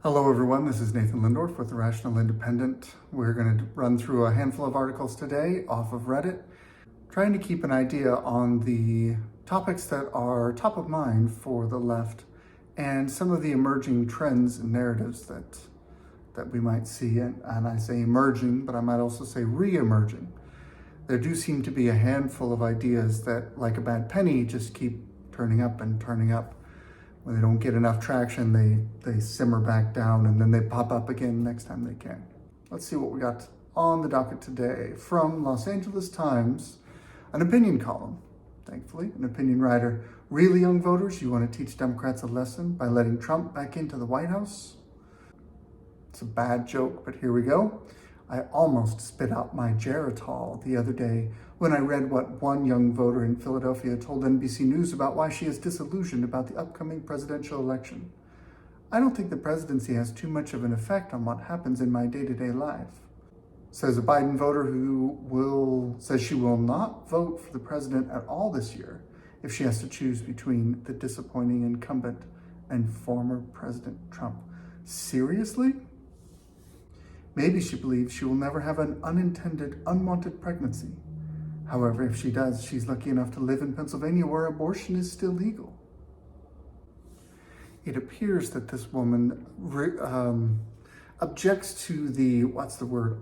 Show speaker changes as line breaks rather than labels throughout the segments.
Hello everyone, this is Nathan Lindorf with The Rational Independent. We're going to run through a handful of articles today off of Reddit, trying to keep an idea on the topics that are top of mind for the left and some of the emerging trends and narratives that we might see. And I say emerging, but I might also say re-emerging. There do seem to be a handful of ideas that, like a bad penny, just keep turning up and turning up. When they don't get enough traction, they simmer back down and then they pop up again next time they can. Let's see what we got on the docket today. From Los Angeles Times, an opinion column, thankfully, an opinion writer. Really, young voters, you want to teach Democrats a lesson by letting Trump back into the White House? It's a bad joke, but here we go. I almost spit out my Geritol the other day when I read what one young voter in Philadelphia told NBC News about why she is disillusioned about the upcoming presidential election. I don't think the presidency has too much of an effect on what happens in my day-to-day life, says a Biden voter who says she will not vote for the president at all this year if she has to choose between the disappointing incumbent and former President Trump. Seriously? Maybe she believes she will never have an unintended, unwanted pregnancy. However, if she does, she's lucky enough to live in Pennsylvania where abortion is still legal. It appears that this woman objects to the,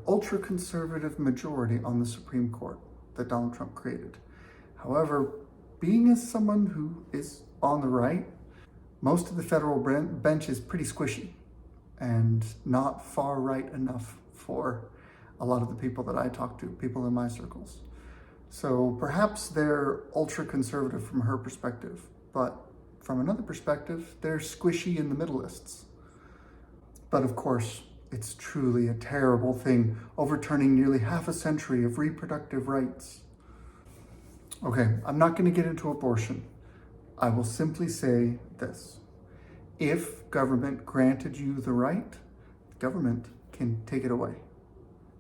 ultra-conservative majority on the Supreme Court that Donald Trump created. However, being as someone who is on the right, most of the federal bench is pretty squishy and not far right enough for a lot of the people that I talk to, people in my circles. So perhaps they're ultra-conservative from her perspective, but from another perspective, they're squishy in the middleists. But of course, it's truly a terrible thing, overturning nearly half a century of reproductive rights. Okay, I'm not going to get into abortion. I will simply say this. If government granted you the right, government can take it away.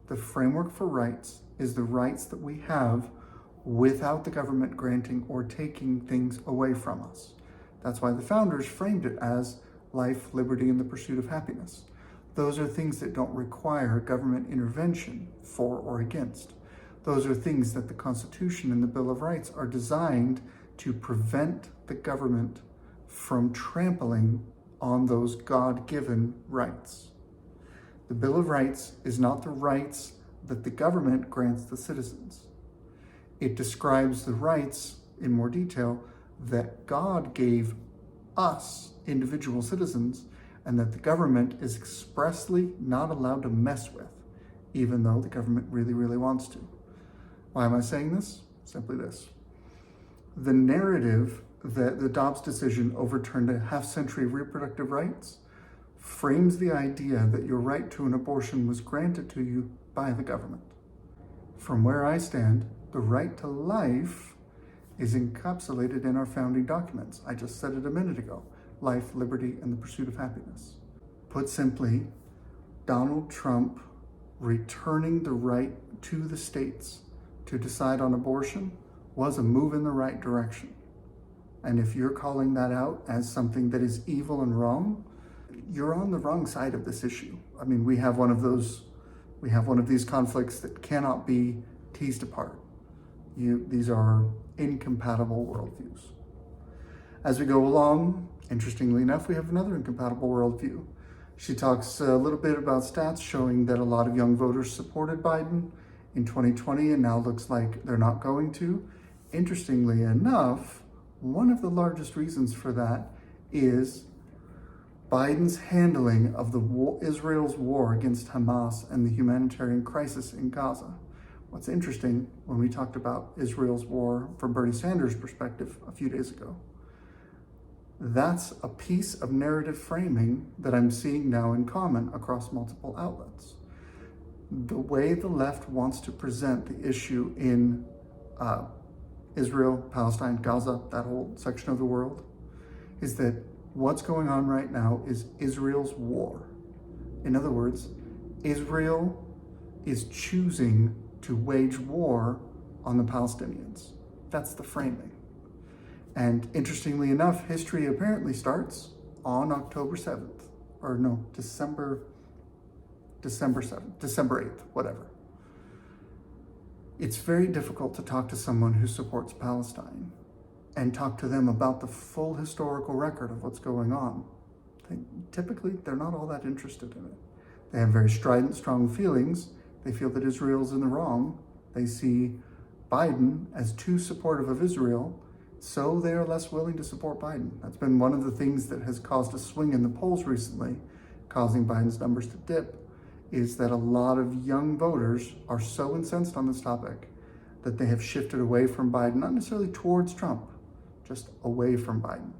The framework for rights is the rights that we have without the government granting or taking things away from us. That's why the founders framed it as life, liberty, and the pursuit of happiness. Those are things that don't require government intervention for or against. Those are things that the Constitution and the Bill of Rights are designed to prevent the government from trampling on those God-given rights. The Bill of Rights is not the rights that the government grants the citizens. It describes the rights in more detail that God gave us, individual citizens, and that the government is expressly not allowed to mess with, even though the government really, really wants to. Why am I saying this? Simply this. The narrative that the Dobbs decision overturned a half-century of reproductive rights frames the idea that your right to an abortion was granted to you by the government. From where I stand, the right to life is encapsulated in our founding documents. I just said it a minute ago. Life, liberty, and the pursuit of happiness. Put simply, Donald Trump returning the right to the states to decide on abortion was a move in the right direction. And if you're calling that out as something that is evil and wrong, you're on the wrong side of this issue. I mean, we have one of these conflicts that cannot be teased apart. These are incompatible worldviews. As we go along, interestingly enough, we have another incompatible worldview. She talks a little bit about stats showing that a lot of young voters supported Biden in 2020 and now looks like they're not going to. Interestingly enough, one of the largest reasons for that is Biden's handling of Israel's war against Hamas and the humanitarian crisis in Gaza. What's interesting, when we talked about Israel's war from Bernie Sanders' perspective a few days ago, that's a piece of narrative framing that I'm seeing now in common across multiple outlets. The way the left wants to present the issue in Israel, Palestine, Gaza, that whole section of the world, is that what's going on right now is Israel's war. In other words, Israel is choosing to wage war on the Palestinians. That's the framing. And interestingly enough, history apparently starts on October 7th. or no, December 7th, December 8th, whatever. It's very difficult to talk to someone who supports Palestine and talk to them about the full historical record of what's going on. Typically, they're not all that interested in it. They have very strident, strong feelings. They feel that Israel's in the wrong. They see Biden as too supportive of Israel, so they are less willing to support Biden. That's been one of the things that has caused a swing in the polls recently, causing Biden's numbers to dip, is that a lot of young voters are so incensed on this topic that they have shifted away from Biden, not necessarily towards Trump, just away from Biden.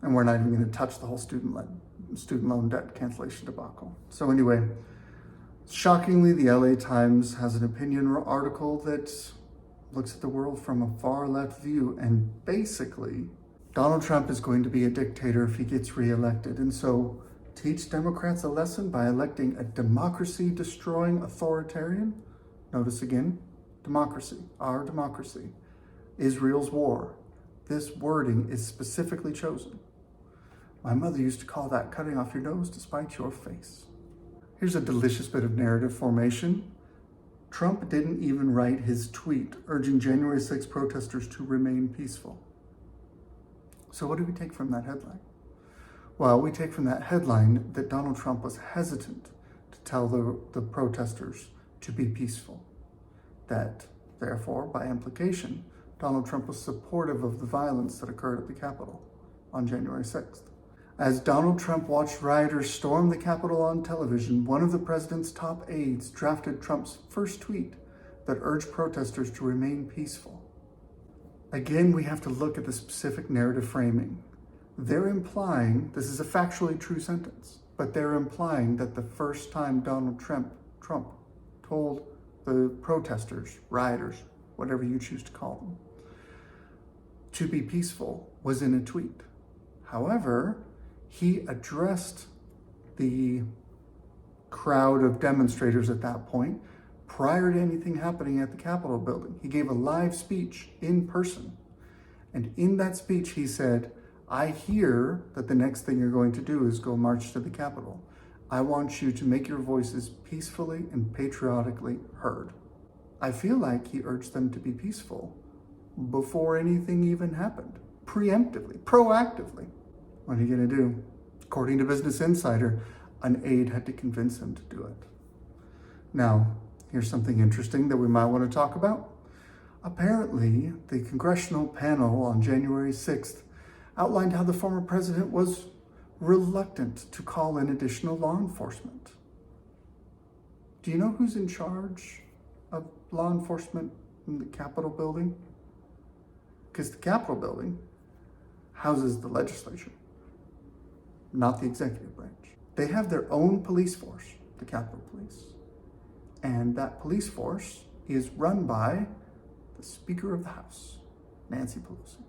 And we're not even going to touch the whole student loan debt cancellation debacle. So anyway, shockingly, the LA Times has an opinion article that looks at the world from a far left view, and basically, Donald Trump is going to be a dictator if he gets reelected. And so teach Democrats a lesson by electing a democracy-destroying authoritarian. Notice again, democracy, our democracy, Israel's war. This wording is specifically chosen. My mother used to call that cutting off your nose to spite your face. Here's a delicious bit of narrative formation. Trump didn't even write his tweet urging January 6 protesters to remain peaceful. So what do we take from that headline? Well, we take from that headline that Donald Trump was hesitant to tell the protesters to be peaceful. That, therefore, by implication, Donald Trump was supportive of the violence that occurred at the Capitol on January 6th. As Donald Trump watched rioters storm the Capitol on television, one of the president's top aides drafted Trump's first tweet that urged protesters to remain peaceful. Again, we have to look at the specific narrative framing. They're implying, this is a factually true sentence, but they're implying that the first time Donald Trump told the protesters, rioters, whatever you choose to call them, to be peaceful was in a tweet. However, he addressed the crowd of demonstrators at that point prior to anything happening at the Capitol building. He gave a live speech in person. And in that speech, he said, I hear that the next thing you're going to do is go march to the Capitol. I want you to make your voices peacefully and patriotically heard. I feel like he urged them to be peaceful before anything even happened, preemptively, proactively. What are you going to do? According to Business Insider, an aide had to convince him to do it. Now, here's something interesting that we might want to talk about. Apparently, the congressional panel on January 6th outlined how the former president was reluctant to call in additional law enforcement. Do you know who's in charge of law enforcement in the Capitol building? Because the Capitol building houses the legislature, not the executive branch. They have their own police force, the Capitol Police. And that police force is run by the Speaker of the House, Nancy Pelosi.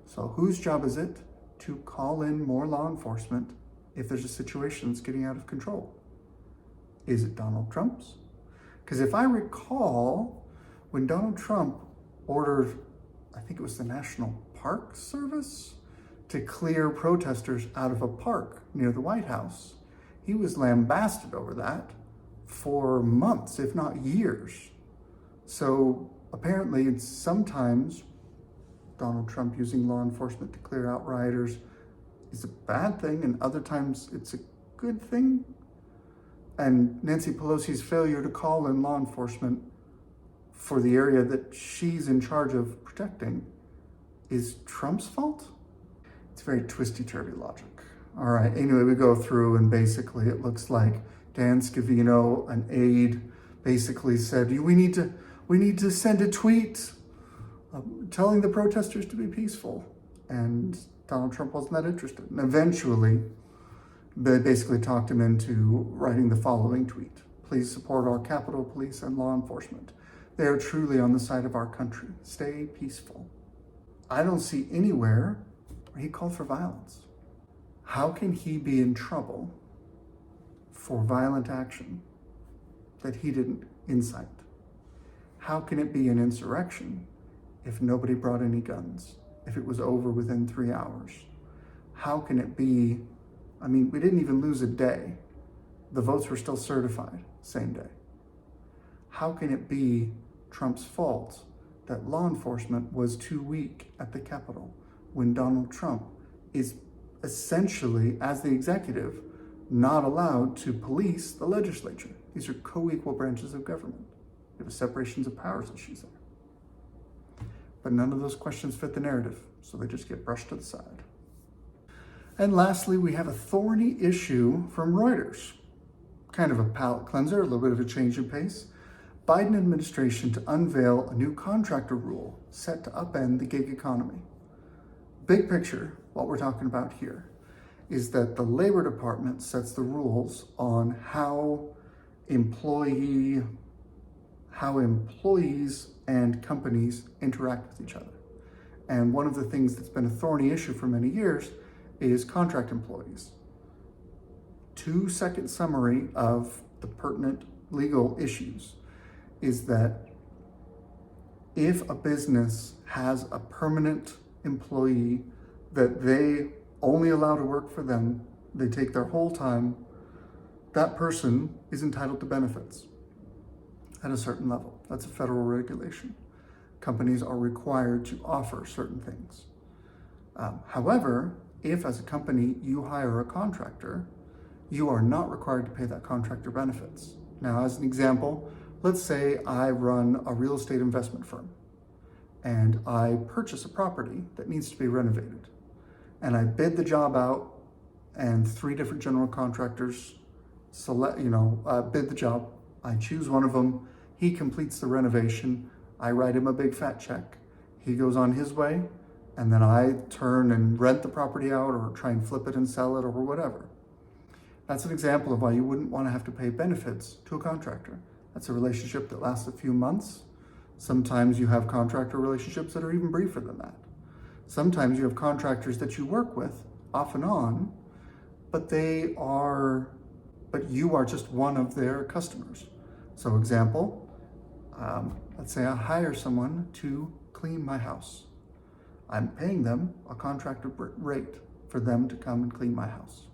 So whose job is it to call in more law enforcement if there's a situation that's getting out of control? Is it Donald Trump's? Because if I recall, when Donald Trump ordered, I think it was the National Park Service, to clear protesters out of a park near the White House, he was lambasted over that for months, if not years. So apparently it's sometimes Donald Trump using law enforcement to clear out rioters is a bad thing, and other times it's a good thing. And Nancy Pelosi's failure to call in law enforcement for the area that she's in charge of protecting is Trump's fault? It's very twisty-turvy logic. All right, anyway, we go through and basically it looks like Dan Scavino, an aide, basically said, we need to send a tweet telling the protesters to be peaceful. And Donald Trump wasn't that interested. And eventually, they basically talked him into writing the following tweet. Please support our Capitol Police and law enforcement. They are truly on the side of our country. Stay peaceful. I don't see anywhere where he called for violence. How can he be in trouble for violent action that he didn't incite? How can it be an insurrection if nobody brought any guns, if it was over within 3 hours? How can it be I mean, we didn't even lose a day. The votes were still certified same day. How can it be Trump's fault that law enforcement was too weak at the Capitol when Donald Trump is essentially, as the executive, not allowed to police the legislature? These are co-equal branches of government. There are separations of powers issues there. But none of those questions fit the narrative, so they just get brushed to the side. And lastly, we have a thorny issue from Reuters. Kind of a palate cleanser, a little bit of a change of pace. Biden administration to unveil a new contractor rule set to upend the gig economy. Big picture, what we're talking about here is that the Labor Department sets the rules on how employees and companies interact with each other. And one of the things that's been a thorny issue for many years is contract employees. 2-second summary of the pertinent legal issues is that if a business has a permanent employee that they only allow to work for them, they take their whole time, that person is entitled to benefits at a certain level. That's a federal regulation. Companies are required to offer certain things. However, if as a company you hire a contractor, you are not required to pay that contractor benefits. Now, as an example, let's say I run a real estate investment firm and I purchase a property that needs to be renovated. And I bid the job out and 3 different general contractors bid the job. I choose one of them. He completes the renovation. I write him a big fat check. He goes on his way, and then I turn and rent the property out or try and flip it and sell it or whatever. That's an example of why you wouldn't want to have to pay benefits to a contractor. That's a relationship that lasts a few months. Sometimes you have contractor relationships that are even briefer than that. Sometimes you have contractors that you work with off and on, but you are just one of their customers. So example, let's say I hire someone to clean my house. I'm paying them a contractor rate for them to come and clean my house.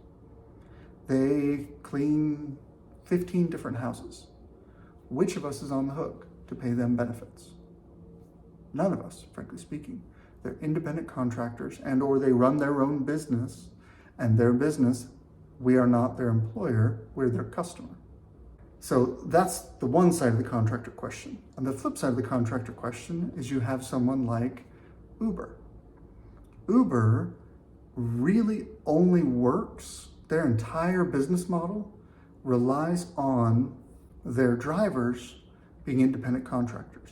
They clean 15 different houses. Which of us is on the hook to pay them benefits? None of us, frankly speaking. They're independent contractors or they run their own business, and their business, we are not their employer, we're their customer. So that's the one side of the contractor question. On the flip side of the contractor question is you have someone like Uber. Uber really only works, their entire business model relies on their drivers being independent contractors.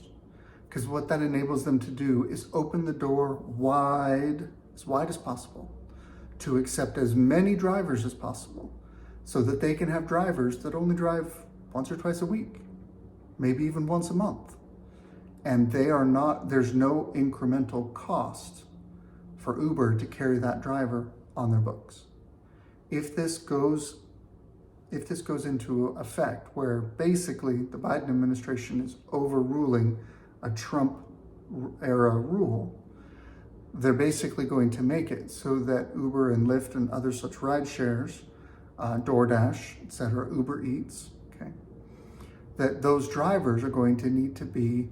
Because what that enables them to do is open the door as wide as possible, to accept as many drivers as possible, so that they can have drivers that only drive once or twice a week, maybe even once a month. And there's no incremental cost for Uber to carry that driver on their books. If this goes into effect, where basically the Biden administration is overruling a Trump era rule, they're basically going to make it so that Uber and Lyft and other such ride shares, DoorDash, etc., Uber Eats, that those drivers are going to need to be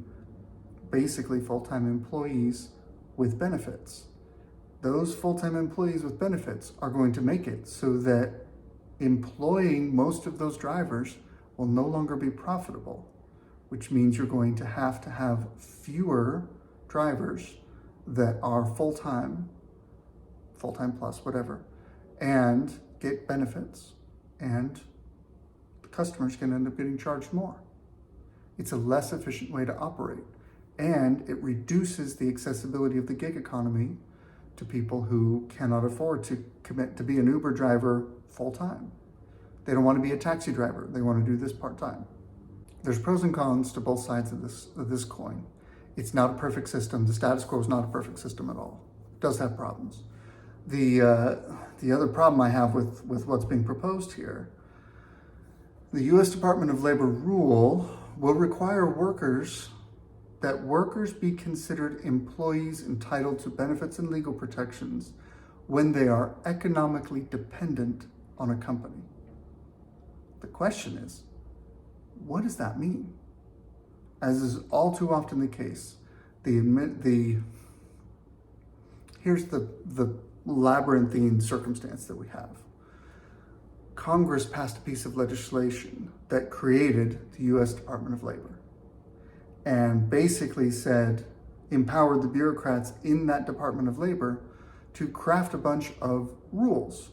basically full-time employees with benefits. Those full-time employees with benefits are going to make it so that employing most of those drivers will no longer be profitable, which means you're going to have fewer drivers that are full-time plus whatever, and get benefits, and the customers can end up getting charged more. It's a less efficient way to operate, and it reduces the accessibility of the gig economy to people who cannot afford to commit to be an Uber driver full-time. They don't want to be a taxi driver. They want to do this part-time. There's pros and cons to both sides of this coin. It's not a perfect system. The status quo is not a perfect system at all. It does have problems. The other problem I have with what's being proposed here, the U.S. Department of Labor rule will require workers be considered employees entitled to benefits and legal protections when they are economically dependent on a company. The question is, what does that mean? As is all too often the case, here's the labyrinthine circumstance that we have. Congress passed a piece of legislation that created the US Department of Labor and basically empowered the bureaucrats in that Department of Labor to craft a bunch of rules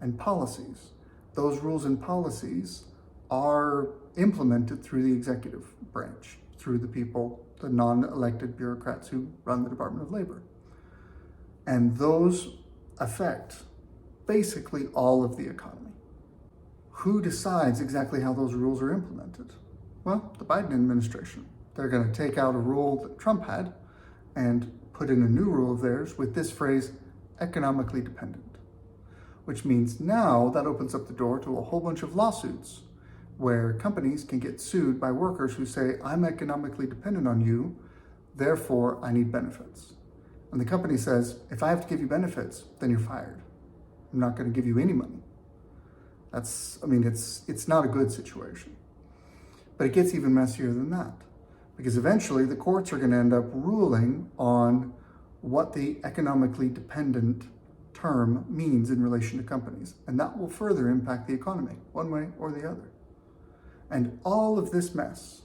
and policies. Those rules and policies are implemented through the executive branch, through the people, the non-elected bureaucrats who run the Department of Labor. And those affect basically all of the economy. Who decides exactly how those rules are implemented? Well, the Biden administration. They're going to take out a rule that Trump had and put in a new rule of theirs with this phrase, economically dependent, which means now that opens up the door to a whole bunch of lawsuits where companies can get sued by workers who say, I'm economically dependent on you, therefore I need benefits. And the company says, if I have to give you benefits, then you're fired. I'm not going to give you any money. It's not a good situation. But it gets even messier than that, because eventually the courts are going to end up ruling on what the economically dependent term means in relation to companies. And that will further impact the economy, one way or the other. And all of this mess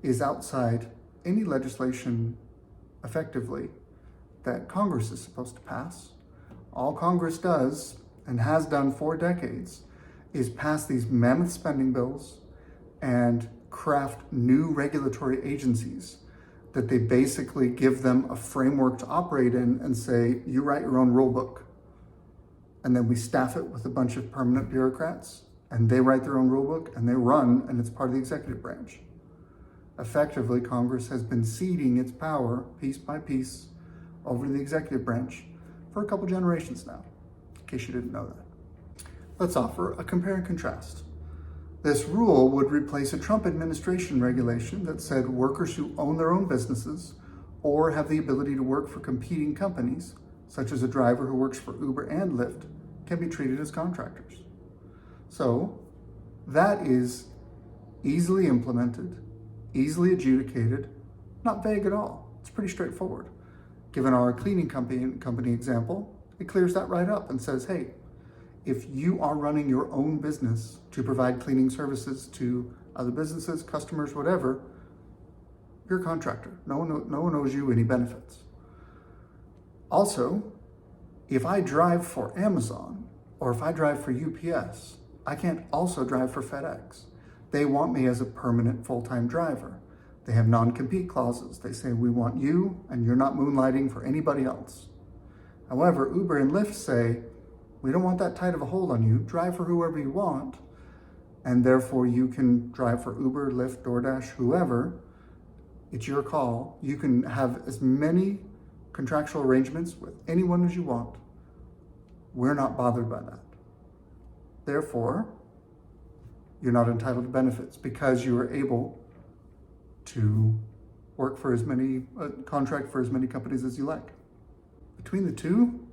is outside any legislation, effectively, that Congress is supposed to pass. All Congress does, and has done for decades, is pass these mammoth spending bills and craft new regulatory agencies that they basically give them a framework to operate in and say, you write your own rule book. And then we staff it with a bunch of permanent bureaucrats, and they write their own rule book, and they run, and it's part of the executive branch. Effectively, Congress has been ceding its power piece by piece over the executive branch for a couple generations now, in case you didn't know that. Let's offer a compare and contrast. This rule would replace a Trump administration regulation that said workers who own their own businesses or have the ability to work for competing companies, such as a driver who works for Uber and Lyft, can be treated as contractors. So that is easily implemented, easily adjudicated, not vague at all. It's pretty straightforward. Given our cleaning company example, it clears that right up and says, hey, if you are running your own business to provide cleaning services to other businesses, customers, whatever, you're a contractor. No one owes you any benefits. Also, if I drive for Amazon or if I drive for UPS, I can't also drive for FedEx. They want me as a permanent full-time driver. They have non-compete clauses. They say, we want you and you're not moonlighting for anybody else. However, Uber and Lyft say, we don't want that tight of a hold on you. Drive for whoever you want, and therefore you can drive for Uber, Lyft, DoorDash, whoever. It's your call. You can have as many contractual arrangements with anyone as you want. We're not bothered by that. Therefore, you're not entitled to benefits because you are able to work for contract for as many companies as you like. Between the two,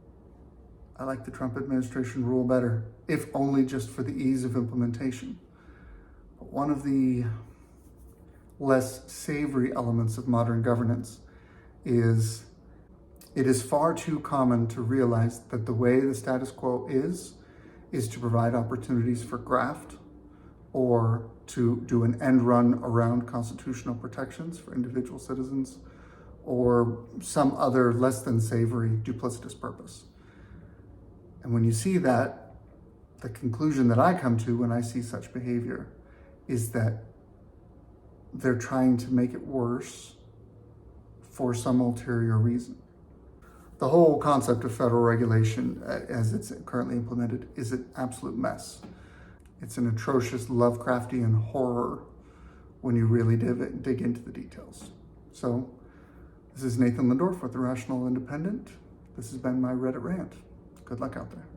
I like the Trump administration rule better, if only just for the ease of implementation. But one of the less savory elements of modern governance is it is far too common to realize that the way the status quo is to provide opportunities for graft or to do an end run around constitutional protections for individual citizens or some other less than savory duplicitous purpose. And when you see that, the conclusion that I come to when I see such behavior is that they're trying to make it worse for some ulterior reason. The whole concept of federal regulation as it's currently implemented is an absolute mess. It's an atrocious Lovecraftian horror when you really dig into the details. So this is Nathan Lindorf with The Rational Independent. This has been my Reddit rant. Good luck out there.